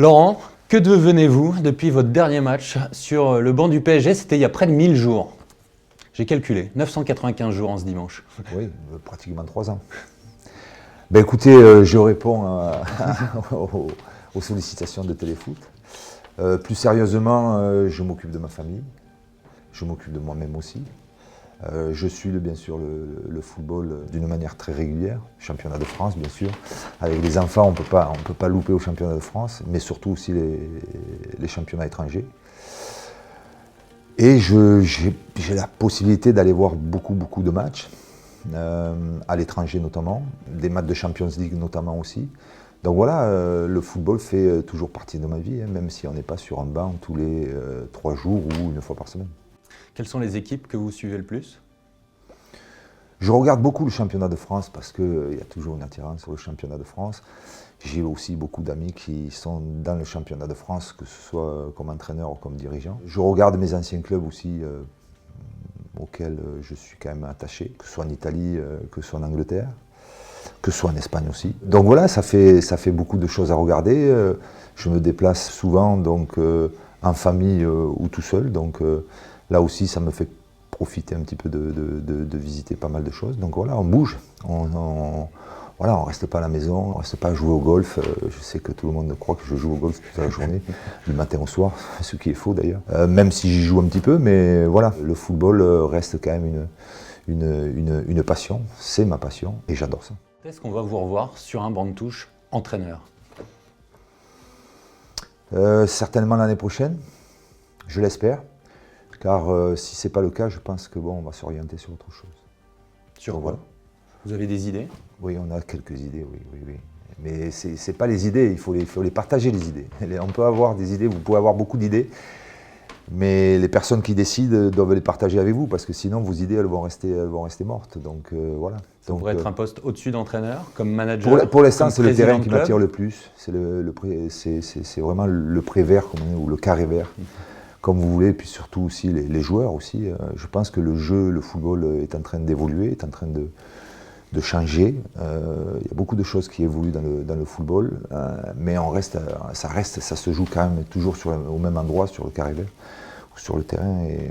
Laurent, que devenez-vous depuis votre dernier match sur le banc du PSG? C'était il y a près de 1000 jours. J'ai calculé, 995 jours en ce dimanche. Oui, pratiquement 3 ans. Ben écoutez, je réponds aux sollicitations de Téléfoot. Plus sérieusement, je m'occupe de ma famille, je m'occupe de moi-même aussi. Je suis bien sûr le football d'une manière très régulière, championnat de France bien sûr. Avec les enfants, on peut pas louper au championnat de France, mais surtout aussi les championnats étrangers. Et j'ai la possibilité d'aller voir beaucoup de matchs, à l'étranger notamment, des matchs de Champions League notamment aussi. Donc voilà, le football fait toujours partie de ma vie, hein, même si on n'est pas sur un banc tous les 3 jours ou une fois par semaine. Quelles sont les équipes que vous suivez le plus? Je regarde beaucoup le championnat de France parce qu'il y a toujours une attirance sur le championnat de France. J'ai aussi beaucoup d'amis qui sont dans le championnat de France, que ce soit comme entraîneur ou comme dirigeant. Je regarde mes anciens clubs aussi, auxquels je suis quand même attaché, que ce soit en Italie, que ce soit en Angleterre, que ce soit en Espagne aussi. Donc voilà, ça fait beaucoup de choses à regarder. Je me déplace souvent donc, en famille ou tout seul. Donc là aussi, ça me fait profiter un petit peu de visiter pas mal de choses. Donc voilà, on bouge. Voilà, on ne reste pas à la maison, on ne reste pas à jouer au golf. Je sais que tout le monde croit que je joue au golf toute la journée, du matin au soir, ce qui est faux d'ailleurs. Même si j'y joue un petit peu, mais voilà, le football reste quand même une passion. C'est ma passion et j'adore ça. Est-ce qu'on va vous revoir sur un banc de touche entraîneur? Certainement l'année prochaine, je l'espère. Car si ce n'est pas le cas, je pense que bon, on va s'orienter sur autre chose. Sur quoi? Vous avez des idées? Oui, on a quelques idées, oui. Mais ce n'est pas les idées, il faut les partager les idées. On peut avoir des idées, vous pouvez avoir beaucoup d'idées, mais les personnes qui décident doivent les partager avec vous, parce que sinon vos idées elles vont rester mortes. Donc voilà. Ça pourrait être un poste au-dessus d'entraîneur, comme manager? Pour l'instant, c'est le terrain qui m'attire le plus. C'est vraiment le pré-vert, ou le carré vert. Comme vous voulez, et puis surtout aussi les joueurs aussi. Je pense que le football est en train d'évoluer, est en train de changer. Il y a beaucoup de choses qui évoluent dans le football, mais ça se joue quand même toujours au même endroit, sur le carré vert, ou sur le terrain. Et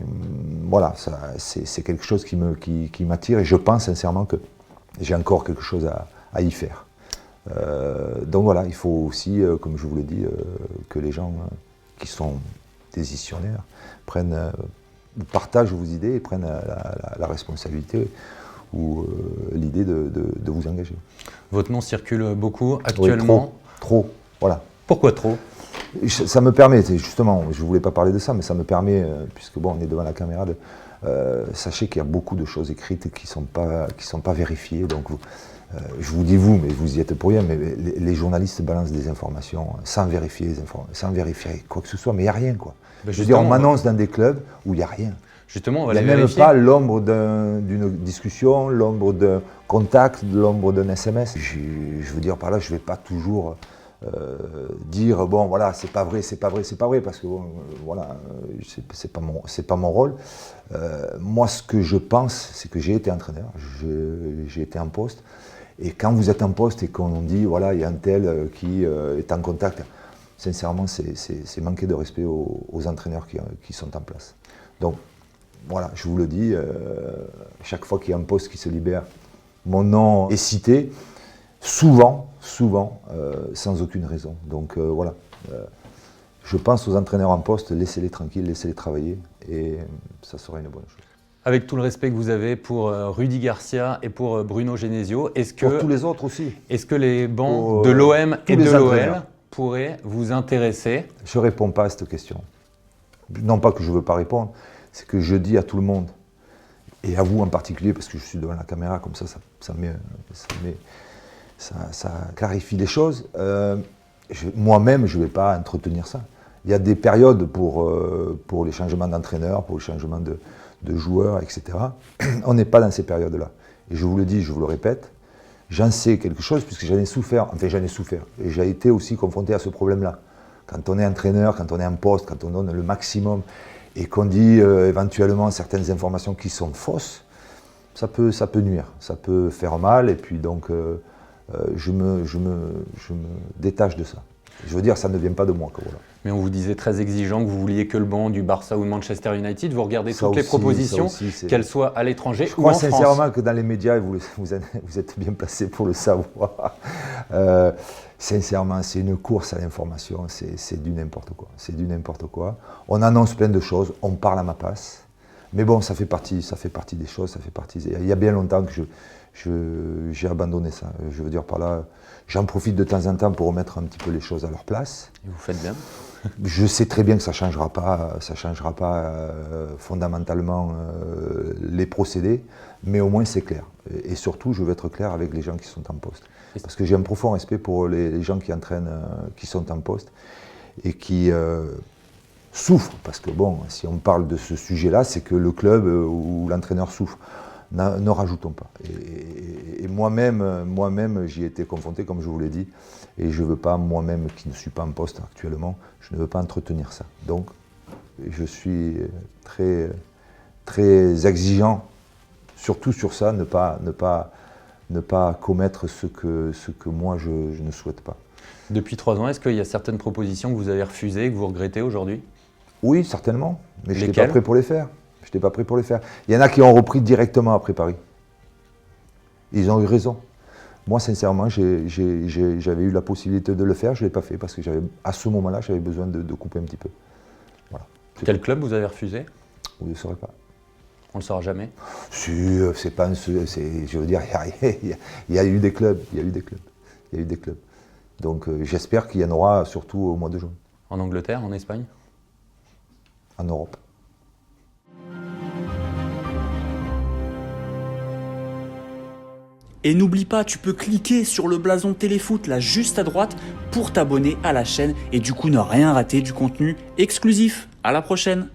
voilà, c'est quelque chose qui m'attire, et je pense sincèrement que j'ai encore quelque chose à y faire. Donc voilà, il faut aussi, comme je vous l'ai dit, que les gens qui sont décisionnaires partagent vos idées et prennent la responsabilité ou l'idée de vous engager. Votre nom circule beaucoup actuellement? Oui, trop, voilà. Pourquoi trop? Ça me permet, justement, je ne voulais pas parler de ça, mais ça me permet, puisque bon, on est devant la caméra, sachez qu'il y a beaucoup de choses écrites qui sont pas vérifiées. Donc je vous dis vous, mais vous y êtes pour rien, mais les journalistes balancent des informations sans vérifier quoi que ce soit, mais il n'y a rien, quoi. Je veux dire, on m'annonce dans des clubs où il n'y a rien. Justement, on va les vérifier. Il n'y a même pas l'ombre d'une discussion, l'ombre d'un contact, l'ombre d'un SMS. Je veux dire par là, je ne vais pas toujours dire bon voilà, c'est pas vrai, parce que bon, voilà, c'est pas mon rôle. Moi, ce que je pense, c'est que j'ai été entraîneur, j'ai été en poste. Et quand vous êtes en poste et qu'on dit, voilà, il y a un tel qui est en contact, sincèrement, c'est manquer de respect aux entraîneurs qui sont en place. Donc, voilà, je vous le dis, chaque fois qu'il y a un poste qui se libère, mon nom est cité, souvent, sans aucune raison. Donc voilà, je pense aux entraîneurs en poste, laissez-les tranquilles, laissez-les travailler, et ça sera une bonne chose. Avec tout le respect que vous avez pour Rudy Garcia et pour Bruno Genesio, pour tous les autres aussi. Est-ce que les bancs de l'OM et de l'OL pourraient vous intéresser? Je ne réponds pas à cette question. Non pas que je ne veux pas répondre, c'est que je dis à tout le monde, et à vous en particulier, parce que je suis devant la caméra, comme ça clarifie les choses. Moi-même, je ne vais pas entretenir ça. Il y a des périodes pour les changements d'entraîneur, pour les changements de joueurs, etc. On n'est pas dans ces périodes-là. Et je vous le dis, je vous le répète, j'en sais quelque chose puisque j'en ai souffert. Et j'ai été aussi confronté à ce problème-là. Quand on est entraîneur, quand on est en poste, quand on donne le maximum et qu'on dit éventuellement certaines informations qui sont fausses, ça peut nuire, ça peut faire mal. Et puis donc, je me détache de ça. Je veux dire, ça ne vient pas de moi. Quoi, voilà. Mais on vous disait très exigeant que vous vouliez que le banc du Barça ou de Manchester United. Vous regardez Ça toutes les aussi, propositions, ça aussi, qu'elles soient à l'étranger Je ou en crois sincèrement France. que dans les médias, et vous êtes bien placé pour le savoir, sincèrement, c'est une course à l'information, c'est du n'importe quoi. C'est du n'importe quoi. On annonce plein de choses, on parle à ma passe. Mais bon, ça fait partie des choses, Il y a bien longtemps que j'ai abandonné ça. Je veux dire par là, j'en profite de temps en temps pour remettre un petit peu les choses à leur place. Et vous faites bien. Je sais très bien que ça changera pas fondamentalement les procédés, mais au moins c'est clair. Et surtout, je veux être clair avec les gens qui sont en poste. Parce que j'ai un profond respect pour les gens qui entraînent, qui sont en poste et qui souffrent. Parce que bon, si on parle de ce sujet-là, c'est que le club ou l'entraîneur souffre. Ne rajoutons pas. Et moi-même, j'y ai été confronté, comme je vous l'ai dit, et je ne veux pas, moi-même, qui ne suis pas en poste actuellement, je ne veux pas entretenir ça. Donc, je suis très, très exigeant, surtout sur ça, ne pas commettre ce que moi, je ne souhaite pas. Depuis 3 ans, est-ce qu'il y a certaines propositions que vous avez refusées et que vous regrettez aujourd'hui? Oui, certainement, mais je n'étais Lesquelles? pas prêt pour les faire. Je n'étais pas prêt pour les faire. Il y en a qui ont repris directement après Paris. Ils ont eu raison. Moi, sincèrement, j'avais eu la possibilité de le faire, je ne l'ai pas fait parce que à ce moment-là, j'avais besoin de couper un petit peu. Voilà. Quel club vous avez refusé? Vous ne le saurez pas. On ne le saura jamais. Si, c'est pas je veux dire, il y a eu des clubs, il y a eu des clubs. Donc, j'espère qu'il y en aura surtout au mois de juin. En Angleterre, en Espagne? En Europe. Et n'oublie pas, tu peux cliquer sur le blason Téléfoot là juste à droite pour t'abonner à la chaîne et du coup ne rien rater du contenu exclusif. À la prochaine!